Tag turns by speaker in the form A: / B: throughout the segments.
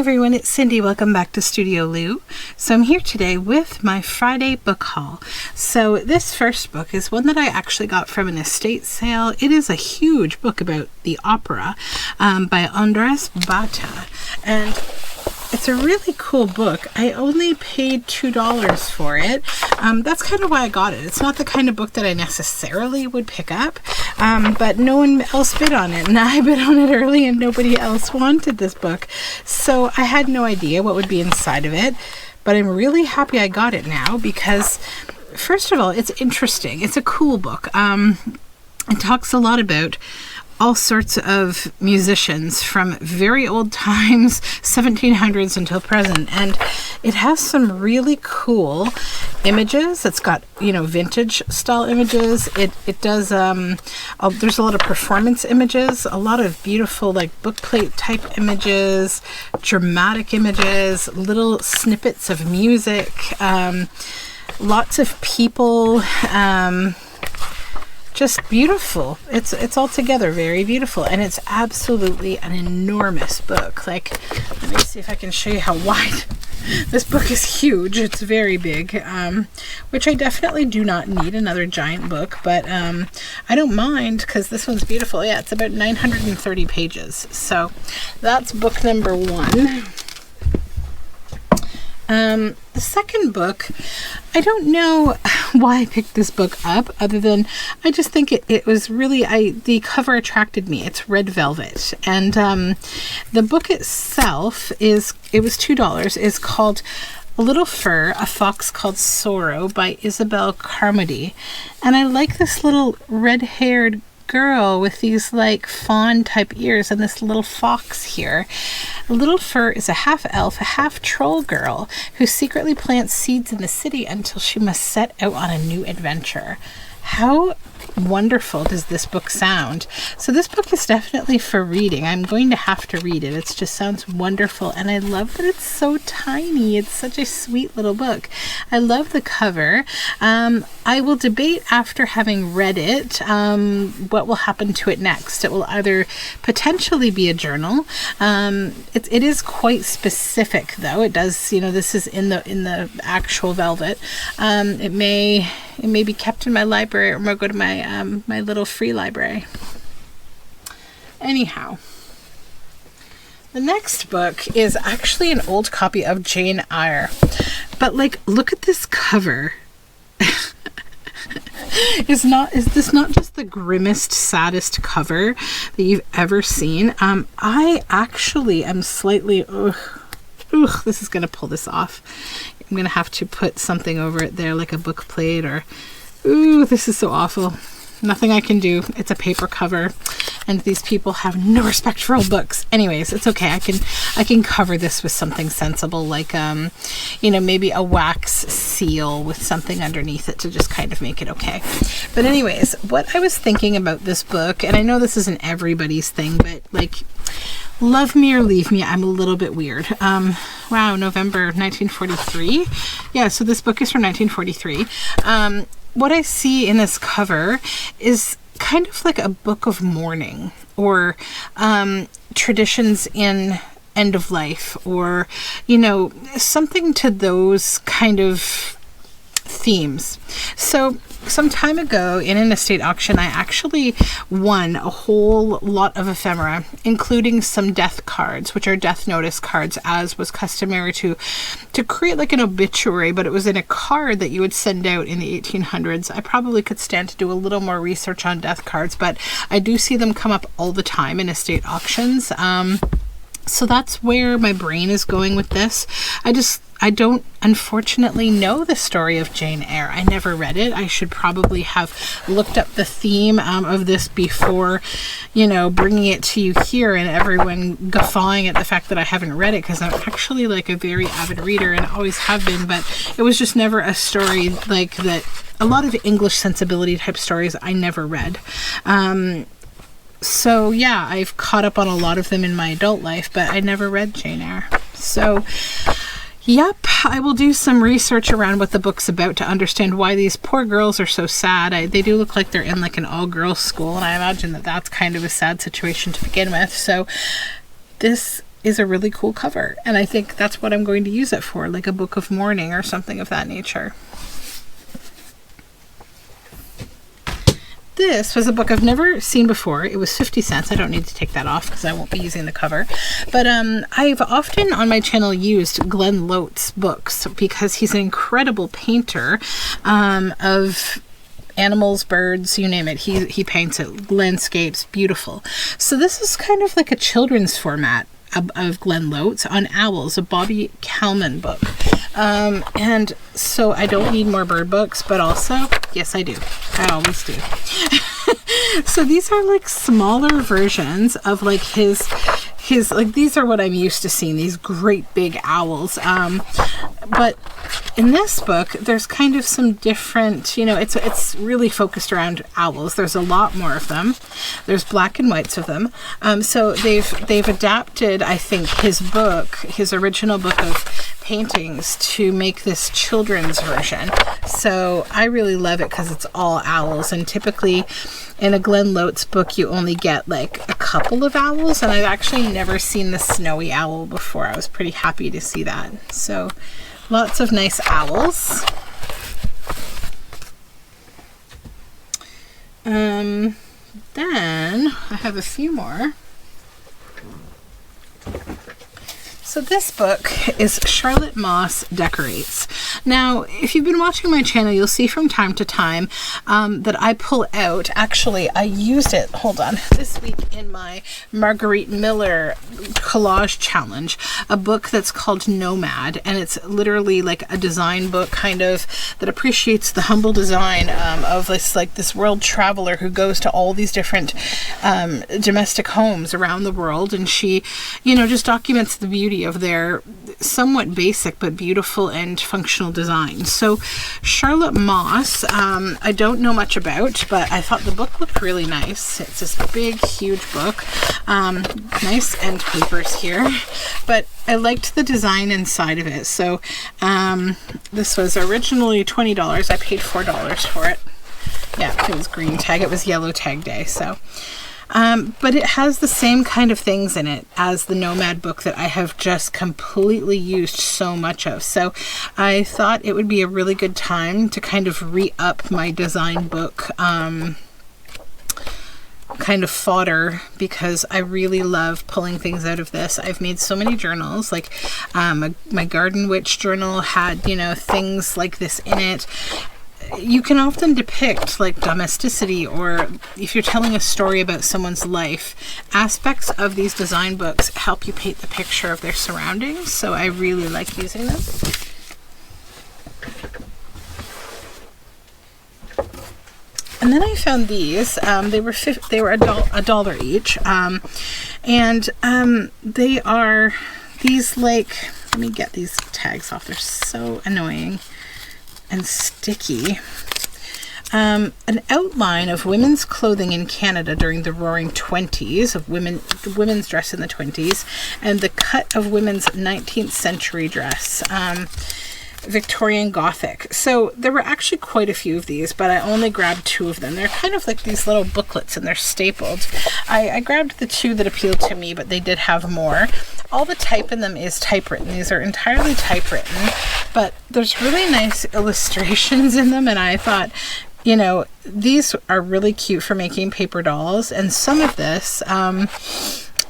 A: everyone, it's Cindy. Welcome back to Studioloo. So I'm here today with my Friday book haul. So this first book is one that I actually got from an estate sale. It is a huge book about the opera by Andres Bata, and it's a really cool book. I only paid $2 for it. That's kind of why I got it. It's not the kind of book that I necessarily would pick up, but no one else bid on it, and I bid on it early and nobody else wanted this book. So I had no idea what would be inside of it, but I'm really happy I got it now because, first of all, it's interesting. It's a cool book. It talks a lot about all sorts of musicians from very old times, 1700s until present, and it has some really cool images. It's got, vintage style images. It does there's a lot of performance images, a lot of beautiful like bookplate type images, dramatic images, little snippets of music, lots of people, just beautiful. It's altogether very beautiful, and it's absolutely an enormous book. Like, let me see if I can show you how wide. This book is huge. It's very big, which I definitely do not need another giant book, but I don't mind because this one's beautiful. Yeah, it's about 930 pages. So that's book number one. The second book, I don't know why I picked this book up other than I just think it was really, the cover attracted me. It's red velvet, and the book itself it was $2, is called A Little Fur, A Fox Called Sorrow by Isabel Carmody. And I like this little red-haired girl with these like fawn type ears and this little fox here. Little Fur is a half elf, a half troll girl who secretly plants seeds in the city until she must set out on a new adventure. How wonderful does this book sound? So this book is definitely for reading. I'm going to have to read it. It just sounds wonderful, and I love that it's so tiny. It's such a sweet little book. I love the cover. I will debate after having read it what will happen to it next. It will either potentially be a journal. It is quite specific though. It does, this is in the actual velvet. It may be kept in my library, or I'm gonna go to my little free library. Anyhow, the next book is actually an old copy of Jane Eyre, but look at this cover. Is this not just the grimmest, saddest cover that you've ever seen? I actually am slightly this is gonna pull this off. I'm gonna have to put something over it there, like a book plate, or this is so awful. Nothing I can do. It's a paper cover, and these people have no respect for old books. Anyways, it's okay. I can cover this with something sensible, like maybe a wax seal with something underneath it to just kind of make it okay. But anyways, what I was thinking about this book, and I know this isn't everybody's thing, but love me or leave me, I'm a little bit weird. Wow, November 1943. Yeah, so this book is from 1943. What I see in this cover is kind of like a book of mourning, or traditions in end of life, or, something to those kind of themes. So some time ago in an estate auction, I actually won a whole lot of ephemera, including some death cards, which are death notice cards, as was customary to create like an obituary, but it was in a card that you would send out in the 1800s. I probably could stand to do a little more research on death cards, but I do see them come up all the time in estate auctions. So that's where my brain is going with this. I don't unfortunately know the story of Jane Eyre. I never read it. I should probably have looked up the theme of this before, bringing it to you here and everyone guffawing at the fact that I haven't read it, because I'm actually like a very avid reader and always have been, but it was just never a story like that. A lot of English sensibility type stories I never read. So yeah, I've caught up on a lot of them in my adult life, but I never read Jane Eyre. So yep, I will do some research around what the book's about to understand why these poor girls are so sad. They do look like they're in like an all-girls school, and I imagine that that's kind of a sad situation to begin with. So this is a really cool cover. And I think that's what I'm going to use it for, like a book of mourning or something of that nature. This was a book I've never seen before. It was 50 cents. I don't need to take that off because I won't be using the cover. But I've often on my channel used Glenn Loates books because he's an incredible painter of animals, birds, you name it. He paints it, landscapes, beautiful. So this is kind of like a children's format of Glenn Loates on owls, a Bobby Calman book. And so I don't need more bird books, but also, yes, I do. I always do. So these are like smaller versions of like his like, these are what I'm used to seeing, these great big owls. But in this book, there's kind of some different, you know, it's really focused around owls. There's a lot more of them. There's black and whites of them. So they've adapted, I think, his original book of paintings to make this children's version. So I really love it because it's all owls, and typically in a Glenn Loates book you only get like a couple of owls, and I've actually never seen the snowy owl before. I was pretty happy to see that. So lots of nice owls. Then I have a few more. So this book is Charlotte Moss Decorates. Now, if you've been watching my channel, you'll see from time to time that I pull out, actually, I used it, hold on, this week in my Marguerite Miller collage challenge, a book that's called Nomad, and it's literally like a design book kind of that appreciates the humble design of this world traveler who goes to all these different domestic homes around the world, and she, you know, just documents the beauty of their somewhat basic but beautiful and functional design. So Charlotte Moss, I don't know much about, but I thought the book looked really nice. It's this big, huge book. Nice end papers here, but I liked the design inside of it. So this was originally $20. I paid $4 for it. Yeah, it was green tag. It was yellow tag day. So but it has the same kind of things in it as the Nomad book that I have just completely used so much of. So I thought it would be a really good time to kind of re-up my design book kind of fodder, because I really love pulling things out of this. I've made so many journals, like my Garden Witch journal had, you know, things like this in it. You can often depict like domesticity, or if you're telling a story about someone's life, aspects of these design books help you paint the picture of their surroundings. So I really like using them. And then I found these. They were a dollar each, and they are these, like, let me get these tags off. They're so annoying and sticky. An outline of women's clothing in Canada during the Roaring 20s, of women's dress in the 20s, and the cut of women's 19th century dress, Victorian Gothic. So there were actually quite a few of these, but I only grabbed 2 of them. They're kind of like these little booklets, and they're stapled. I grabbed the 2 that appealed to me, but they did have more. All the type in them is typewritten. These are entirely typewritten, but there's really nice illustrations in them, and I thought, you know, these are really cute for making paper dolls, and some of this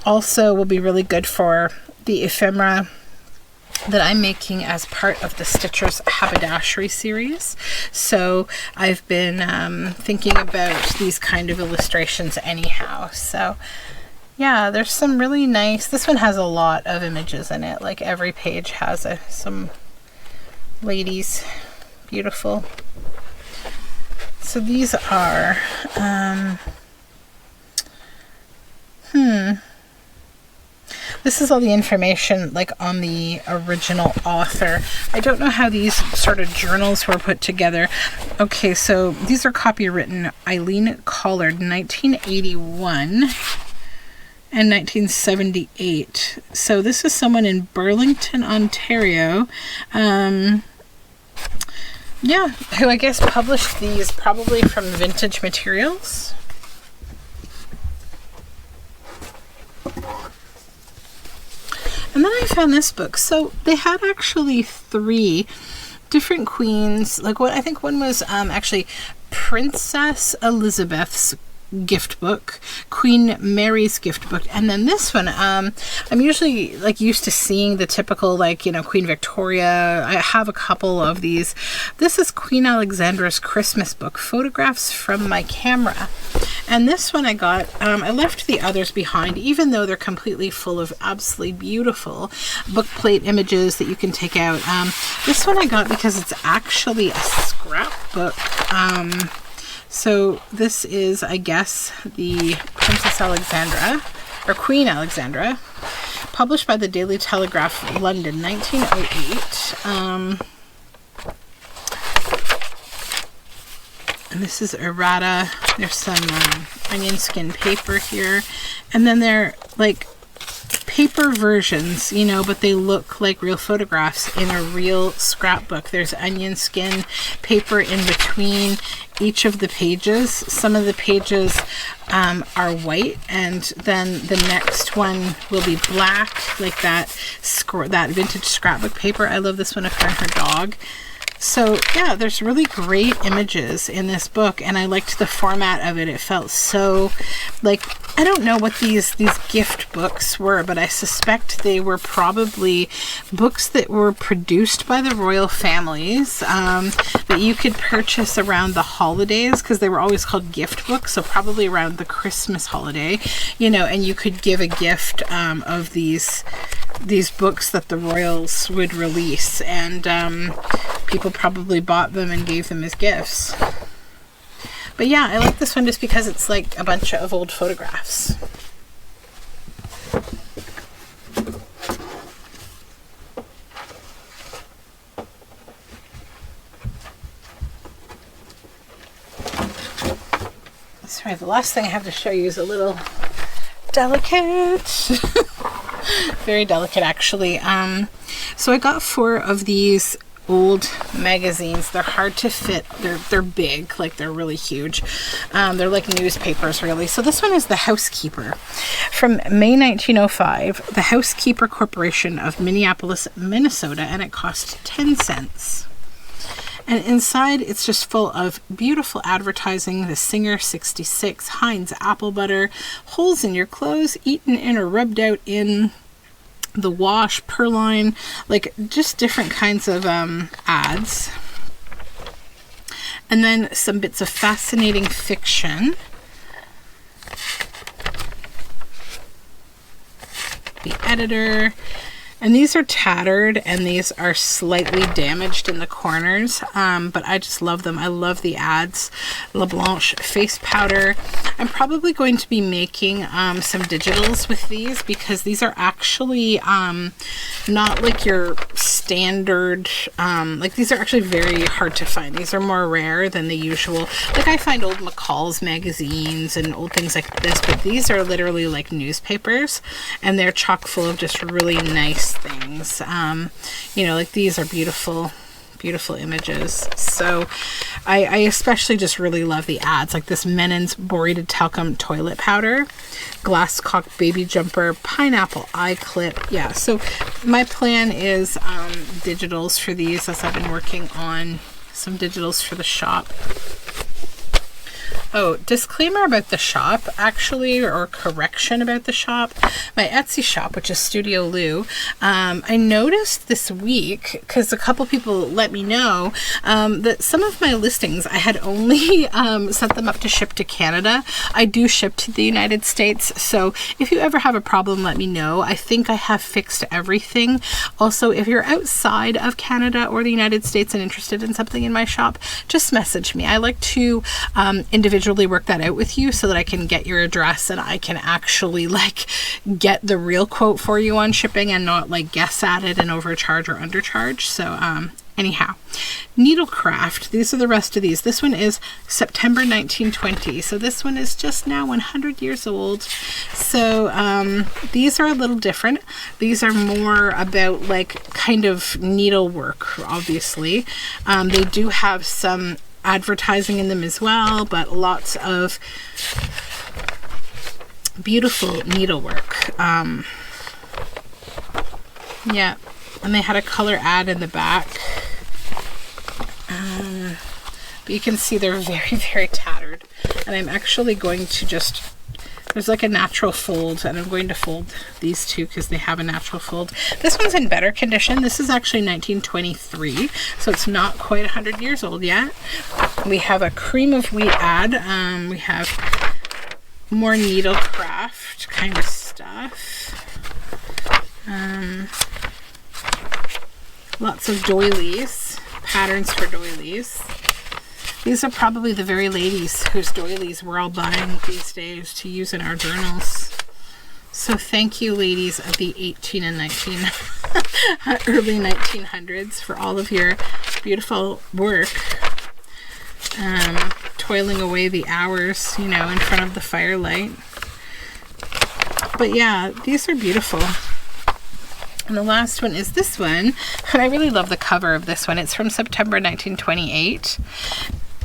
A: also will be really good for the ephemera that I'm making as part of the Stitchers Haberdashery series. So I've been thinking about these kind of illustrations anyhow. So yeah, there's some really nice, this one has a lot of images in it, like every page has some ladies. Beautiful. So these are this is all the information like on the original author. I don't know how these sort of journals were put together. Okay, so these are copywritten Eileen Collard, 1981 and 1978. So this is someone in Burlington, Ontario. Yeah, who I guess published these probably from Vintage Materials. And then I found this book. So they had actually 3 different queens. Like, what I think one was actually Princess Elizabeth's gift book, Queen Mary's gift book, and then this one, I'm usually like used to seeing the typical, like, you know, Queen Victoria. I have a couple of these. This is Queen Alexandra's Christmas book, photographs from my camera. And this one I got, I left the others behind, even though they're completely full of absolutely beautiful bookplate images that you can take out. This one I got because it's actually a scrapbook. So this is, I guess, the Princess Alexandra, or Queen Alexandra, published by the Daily Telegraph, London, 1908. And this is errata. There's some onion skin paper here. And then they're like paper versions, you know, but they look like real photographs in a real scrapbook. There's onion skin paper in between each of the pages. Some of the pages are white, and then the next one will be black, like that vintage scrapbook paper. I love this one of her and her dog. So yeah, there's really great images in this book, and I liked the format of it. It felt so, like, I don't know what these gift books were, but I suspect they were probably books that were produced by the royal families, that you could purchase around the holidays, because they were always called gift books, so probably around the Christmas holiday, you know, and you could give a gift of these books that the royals would release, and people probably bought them and gave them as gifts. But yeah, I like this one just because it's like a bunch of old photographs. Sorry, the last thing I have to show you is a little delicate. Very delicate, actually. So I got 4 of these old magazines. They're hard to fit. They're big, like they're really huge. They're like newspapers, really. So this one is The Housekeeper from May 1905, the Housekeeper Corporation of Minneapolis, Minnesota, and it cost 10 cents. And inside, it's just full of beautiful advertising. The Singer 66, Heinz apple butter, holes in your clothes, eaten in or rubbed out in, the wash, Purline, like just different kinds of ads. And then some bits of fascinating fiction. The editor. And these are tattered, and these are slightly damaged in the corners, but I just love them. I love the ads. La Blanche face powder. I'm probably going to be making some digitals with these, because these are actually not like your standard, like these are actually very hard to find. These are more rare than the usual. Like I find old McCall's magazines and old things like this, but these are literally like newspapers, and they're chock full of just really nice things. You know, like these are beautiful images. So I especially just really love the ads, like this Menon's borated talcum toilet powder, Glasscock baby jumper, pineapple eye clip. Yeah, so my plan is digitals for these, as I've been working on some digitals for the shop. Oh, disclaimer about the shop, actually, or correction about the shop. My Etsy shop, which is Studioloo, I noticed this week, because a couple people let me know, that some of my listings, I had only sent them up to ship to Canada. I do ship to the United States, so if you ever have a problem, let me know. I think I have fixed everything. Also, if you're outside of Canada or the United States and interested in something in my shop, just message me. I like to individually work that out with you so that I can get your address and I can actually like get the real quote for you on shipping and not like guess at it and overcharge or undercharge. So anyhow, Needlecraft, these are the rest of these. This one is September 1920, so this one is just now 100 years old. So these are a little different. These are more about like kind of needlework, obviously. They do have some advertising in them as well, but lots of beautiful needlework. Yeah, and they had a color ad in the back. But you can see they're very, very tattered. And I'm actually going to just, there's like a natural fold, and I'm going to fold these two because they have a natural fold. This one's in better condition. This is actually 1923, so it's not quite 100 years old yet. We have a cream of wheat ad. We have more needlecraft kind of stuff. Lots of doilies, patterns for doilies. These are probably the very ladies whose doilies we're all buying these days to use in our journals. So thank you, ladies of the 18 and 19, early 1900s, for all of your beautiful work. Toiling away the hours, you know, in front of the firelight. But yeah, these are beautiful. And the last one is this one, and I really love the cover of this one. It's from September 1928.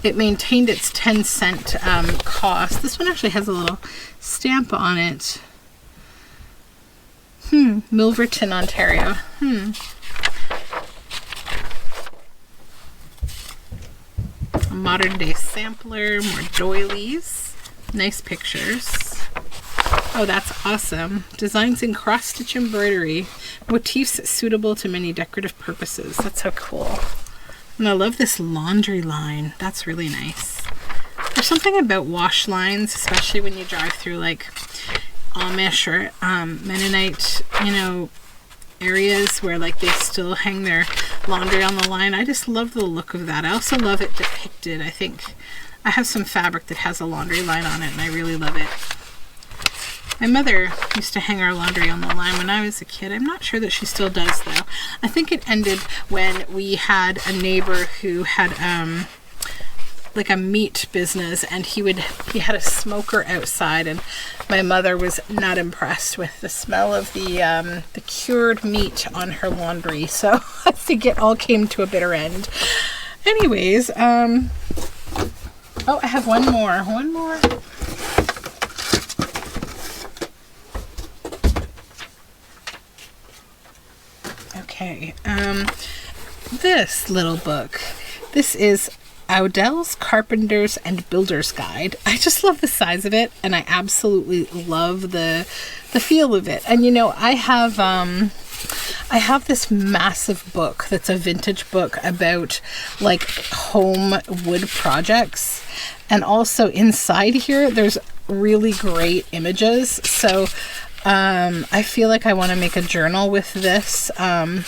A: It maintained its 10-cent cost. This one actually has a little stamp on it. Milverton, Ontario. A modern day sampler, more doilies. Nice pictures. Oh, that's awesome. Designs in cross-stitch embroidery. Motifs suitable to many decorative purposes. That's so cool. And I love this laundry line. That's really nice. There's something about wash lines, especially when you drive through like Amish or Mennonite, you know, areas where like they still hang their laundry on the line. I just love the look of that. I also love it depicted. I think I have some fabric that has a laundry line on it, and I really love it. My mother used to hang our laundry on the line when I was a kid. I'm not sure that she still does, though. I think it ended when we had a neighbor who had like a meat business, and he had a smoker outside, and my mother was not impressed with the smell of the cured meat on her laundry. So I think it all came to a bitter end. Anyways, oh, I have one more. Okay, this little book, this is Odell's Carpenter's and Builder's Guide. I just love the size of it, and I absolutely love the feel of it. And you know, I have this massive book that's a vintage book about like home wood projects, and also inside here there's really great images. So I feel like I want to make a journal with this and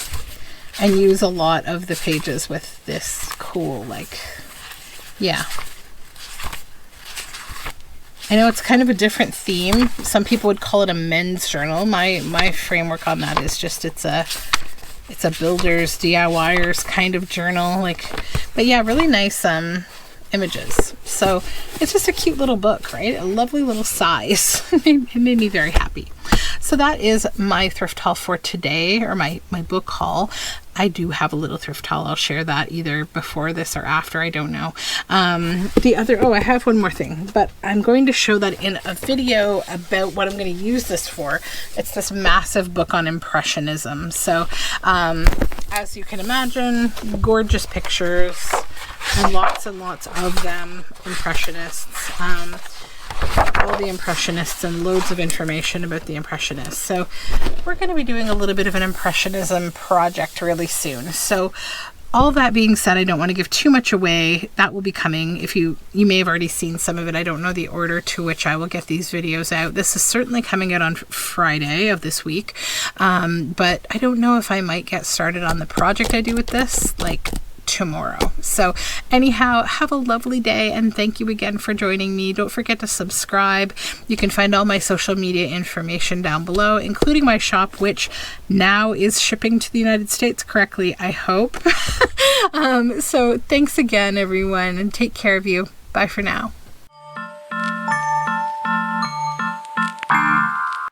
A: use a lot of the pages with this cool, like, yeah. I know it's kind of a different theme. Some people would call it a men's journal. My framework on that is just it's a builder's, DIYers kind of journal. Like, but yeah, really nice images. So it's just a cute little book, right? A lovely little size. It made me very happy. So that is my thrift haul for today, or my book haul. I do have a little thrift haul. I'll share that either before this or after. I don't know. I have one more thing, but I'm going to show that in a video about what I'm going to use this for. It's this massive book on Impressionism. So as you can imagine, gorgeous pictures and lots of them, Impressionists. All the Impressionists and loads of information about the Impressionists. So we're going to be doing a little bit of an Impressionism project really soon. So all that being said, I don't want to give too much away. That will be coming. If you may have already seen some of it. I don't know the order to which I will get these videos out. This is certainly coming out on Friday of this week. But I don't know if I might get started on the project I do with this, like, tomorrow. So anyhow, have a lovely day, and thank you again for joining me. Don't forget to subscribe. You can find all my social media information down below, including my shop, which now is shipping to the United States correctly, I hope. So thanks again, everyone, and take care of you. Bye for now.